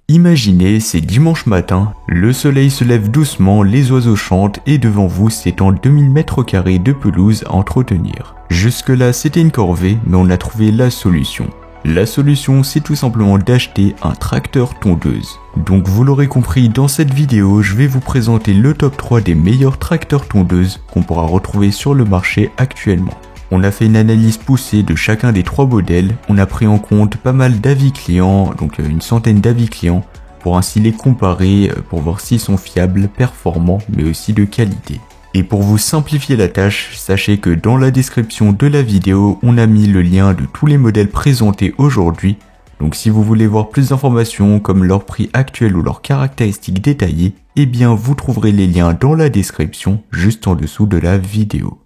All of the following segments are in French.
Imaginez, c'est dimanche matin, le soleil se lève doucement, les oiseaux chantent et devant vous s'étend 2000 m² de pelouse à entretenir. Jusque-là, c'était une corvée, mais on a trouvé la solution. La solution, c'est tout simplement d'acheter un tracteur tondeuse. Donc vous l'aurez compris, dans cette vidéo, je vais vous présenter le top 3 des meilleurs tracteurs tondeuses qu'on pourra retrouver sur le marché actuellement. On a fait une analyse poussée de chacun des 3 modèles, on a pris en compte pas mal d'avis clients, donc une centaine d'avis clients, pour ainsi les comparer, pour voir s'ils sont fiables, performants, mais aussi de qualité. Et pour vous simplifier la tâche, sachez que dans la description de la vidéo, on a mis le lien de tous les modèles présentés aujourd'hui. Donc si vous voulez voir plus d'informations comme leur prix actuel ou leurs caractéristiques détaillées, eh bien vous trouverez les liens dans la description, juste en dessous de la vidéo.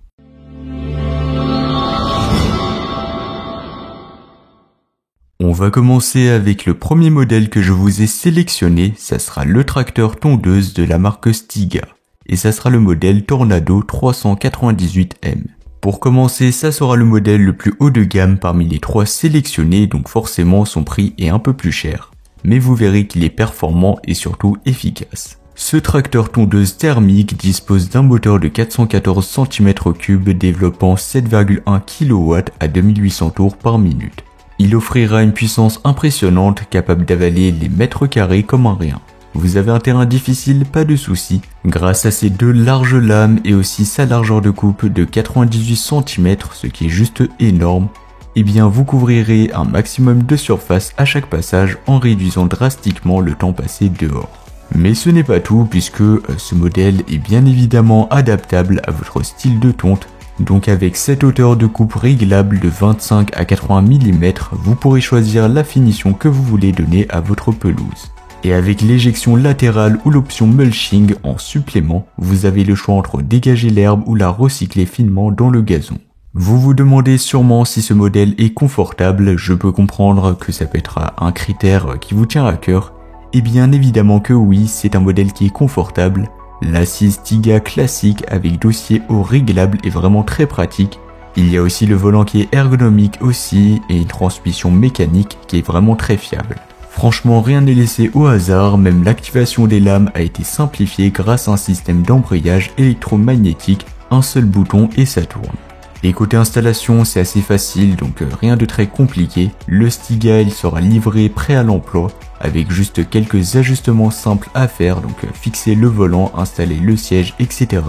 On va commencer avec le premier modèle que je vous ai sélectionné, ça sera le tracteur tondeuse de la marque Stiga. Et ça sera le modèle Tornado 398M. Pour commencer, ça sera le modèle le plus haut de gamme parmi les 3 sélectionnés, donc forcément son prix est un peu plus cher. Mais vous verrez qu'il est performant et surtout efficace. Ce tracteur tondeuse thermique dispose d'un moteur de 414 cm3 développant 7,1 kW à 2800 tours par minute. Il offrira une puissance impressionnante capable d'avaler les mètres carrés comme un rien. Vous avez un terrain difficile, pas de souci. Grâce à ses 2 larges lames et aussi sa largeur de coupe de 98 cm, ce qui est juste énorme, eh bien vous couvrirez un maximum de surface à chaque passage en réduisant drastiquement le temps passé dehors. Mais ce n'est pas tout puisque ce modèle est bien évidemment adaptable à votre style de tonte. Donc avec cette hauteur de coupe réglable de 25 à 80 mm, vous pourrez choisir la finition que vous voulez donner à votre pelouse. Et avec l'éjection latérale ou l'option mulching en supplément, vous avez le choix entre dégager l'herbe ou la recycler finement dans le gazon. Vous vous demandez sûrement si ce modèle est confortable, je peux comprendre que ça peut être un critère qui vous tient à cœur. Et bien évidemment que oui, c'est un modèle qui est confortable. L'assise Stiga classique avec dossier haut réglable est vraiment très pratique. Il y a aussi le volant qui est ergonomique aussi et une transmission mécanique qui est vraiment très fiable. Franchement, rien n'est laissé au hasard, même l'activation des lames a été simplifiée grâce à un système d'embrayage électromagnétique, un seul bouton et ça tourne. Et côté installation, c'est assez facile, donc rien de très compliqué. Le Stiga, il sera livré prêt à l'emploi, avec juste quelques ajustements simples à faire, donc fixer le volant, installer le siège, etc.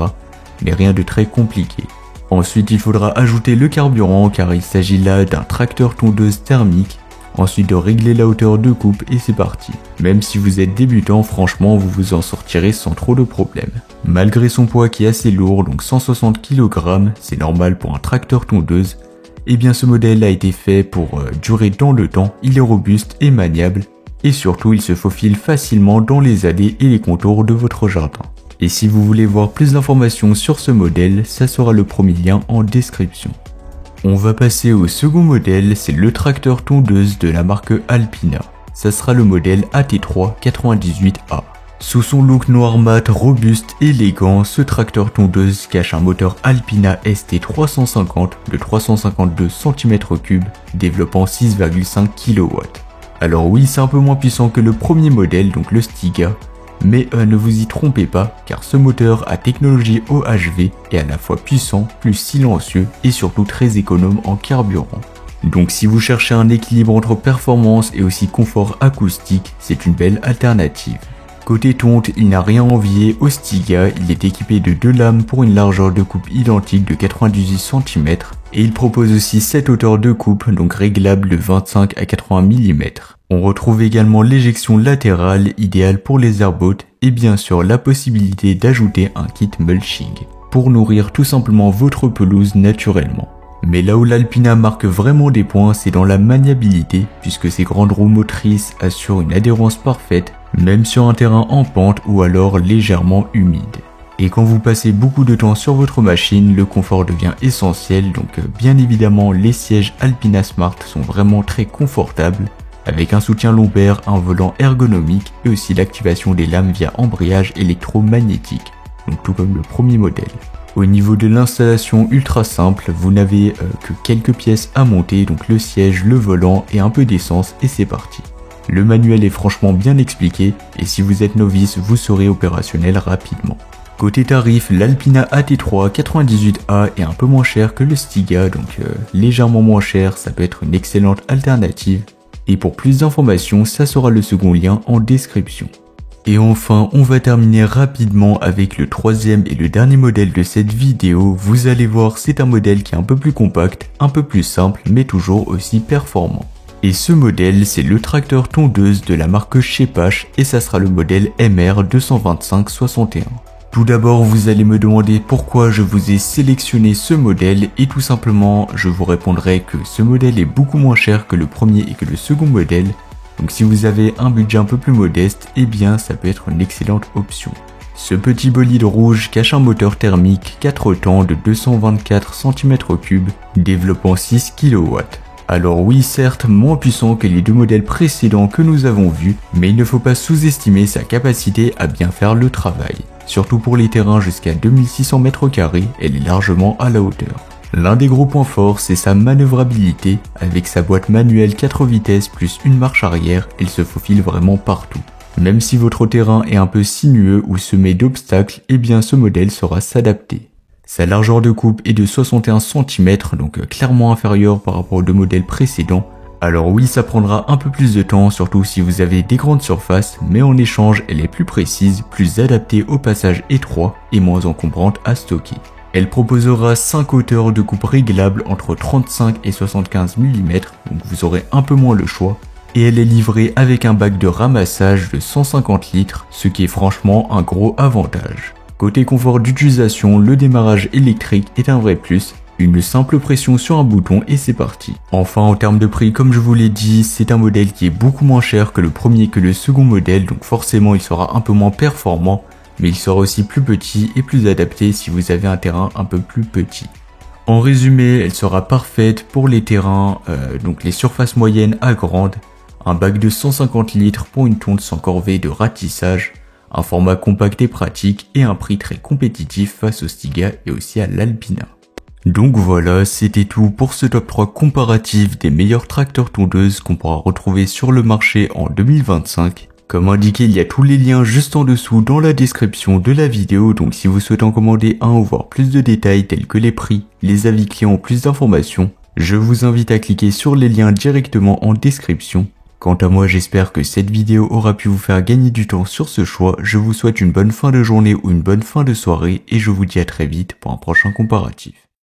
Mais rien de très compliqué. Ensuite, il faudra ajouter le carburant, car il s'agit là d'un tracteur tondeuse thermique. Ensuite de régler la hauteur de coupe et c'est parti. Même si vous êtes débutant, franchement vous vous en sortirez sans trop de problèmes. Malgré son poids qui est assez lourd, donc 160 kg, c'est normal pour un tracteur tondeuse, et bien ce modèle a été fait pour durer dans le temps, il est robuste et maniable, et surtout il se faufile facilement dans les allées et les contours de votre jardin. Et si vous voulez voir plus d'informations sur ce modèle, ça sera le premier lien en description. On va passer au second modèle, c'est le tracteur tondeuse de la marque Alpina. Ça sera le modèle AT3 98A. Sous son look noir mat, robuste, élégant, ce tracteur tondeuse cache un moteur Alpina ST350 de 352 cm3, développant 6,5 kW. Alors oui, c'est un peu moins puissant que le premier modèle, donc le Stiga, mais ne vous y trompez pas, car ce moteur à technologie OHV est à la fois puissant, plus silencieux et surtout très économe en carburant. Donc si vous cherchez un équilibre entre performance et aussi confort acoustique, c'est une belle alternative. Côté tonte, il n'a rien à envier au Stiga, il est équipé de 2 lames pour une largeur de coupe identique de 98 cm et il propose aussi cette hauteur de coupe, donc réglable de 25 à 80 mm. On retrouve également l'éjection latérale idéale pour les airboats et bien sûr la possibilité d'ajouter un kit mulching pour nourrir tout simplement votre pelouse naturellement. Mais là où l'Alpina marque vraiment des points, c'est dans la maniabilité puisque ses grandes roues motrices assurent une adhérence parfaite même sur un terrain en pente ou alors légèrement humide. Et quand vous passez beaucoup de temps sur votre machine, le confort devient essentiel, donc bien évidemment les sièges Alpina Smart sont vraiment très confortables, avec un soutien lombaire, un volant ergonomique et aussi l'activation des lames via embrayage électromagnétique, donc tout comme le premier modèle. Au niveau de l'installation ultra simple, vous n'avez que quelques pièces à monter, donc le siège, le volant et un peu d'essence et c'est parti. Le manuel est franchement bien expliqué et si vous êtes novice, vous serez opérationnel rapidement. Côté tarif, l'Alpina AT3 98A est un peu moins cher que le Stiga, donc légèrement moins cher, ça peut être une excellente alternative. Et pour plus d'informations, ça sera le second lien en description. Et enfin, on va terminer rapidement avec le troisième et le dernier modèle de cette vidéo. Vous allez voir, c'est un modèle qui est un peu plus compact, un peu plus simple, mais toujours aussi performant. Et ce modèle, c'est le tracteur tondeuse de la marque Chepash et ça sera le modèle MR22561. Tout d'abord, vous allez me demander pourquoi je vous ai sélectionné ce modèle et tout simplement, je vous répondrai que ce modèle est beaucoup moins cher que le premier et que le second modèle. Donc si vous avez un budget un peu plus modeste, eh bien ça peut être une excellente option. Ce petit bolide rouge cache un moteur thermique 4 temps de 224 cm3, développant 6 kW. Alors oui, certes, moins puissant que les deux modèles précédents que nous avons vus, mais il ne faut pas sous-estimer sa capacité à bien faire le travail. Surtout pour les terrains jusqu'à 2600 m², elle est largement à la hauteur. L'un des gros points forts, c'est sa manœuvrabilité. Avec sa boîte manuelle 4 vitesses plus une marche arrière, elle se faufile vraiment partout. Même si votre terrain est un peu sinueux ou semé d'obstacles, eh bien ce modèle saura s'adapter. Sa largeur de coupe est de 61 cm, donc clairement inférieure par rapport aux deux modèles précédents. Alors oui, ça prendra un peu plus de temps, surtout si vous avez des grandes surfaces, mais en échange, elle est plus précise, plus adaptée aux passages étroits et moins encombrante à stocker. Elle proposera 5 hauteurs de coupe réglables entre 35 et 75 mm, donc vous aurez un peu moins le choix. Et elle est livrée avec un bac de ramassage de 150 litres, ce qui est franchement un gros avantage. Côté confort d'utilisation, le démarrage électrique est un vrai plus. Une simple pression sur un bouton et c'est parti. Enfin, en termes de prix, comme je vous l'ai dit, c'est un modèle qui est beaucoup moins cher que le premier et que le second modèle, donc forcément il sera un peu moins performant, mais il sera aussi plus petit et plus adapté si vous avez un terrain un peu plus petit. En résumé, elle sera parfaite pour les terrains, donc les surfaces moyennes à grandes, un bac de 150 litres pour une tonde sans corvée de ratissage, un format compact et pratique et un prix très compétitif face au Stiga et aussi à l'Alpina. Donc voilà, c'était tout pour ce top 3 comparatif des meilleurs tracteurs tondeuses qu'on pourra retrouver sur le marché en 2025. Comme indiqué, il y a tous les liens juste en dessous dans la description de la vidéo, donc si vous souhaitez en commander un ou voir plus de détails tels que les prix, les avis clients ou plus d'informations, je vous invite à cliquer sur les liens directement en description. Quant à moi, j'espère que cette vidéo aura pu vous faire gagner du temps sur ce choix. Je vous souhaite une bonne fin de journée ou une bonne fin de soirée et je vous dis à très vite pour un prochain comparatif.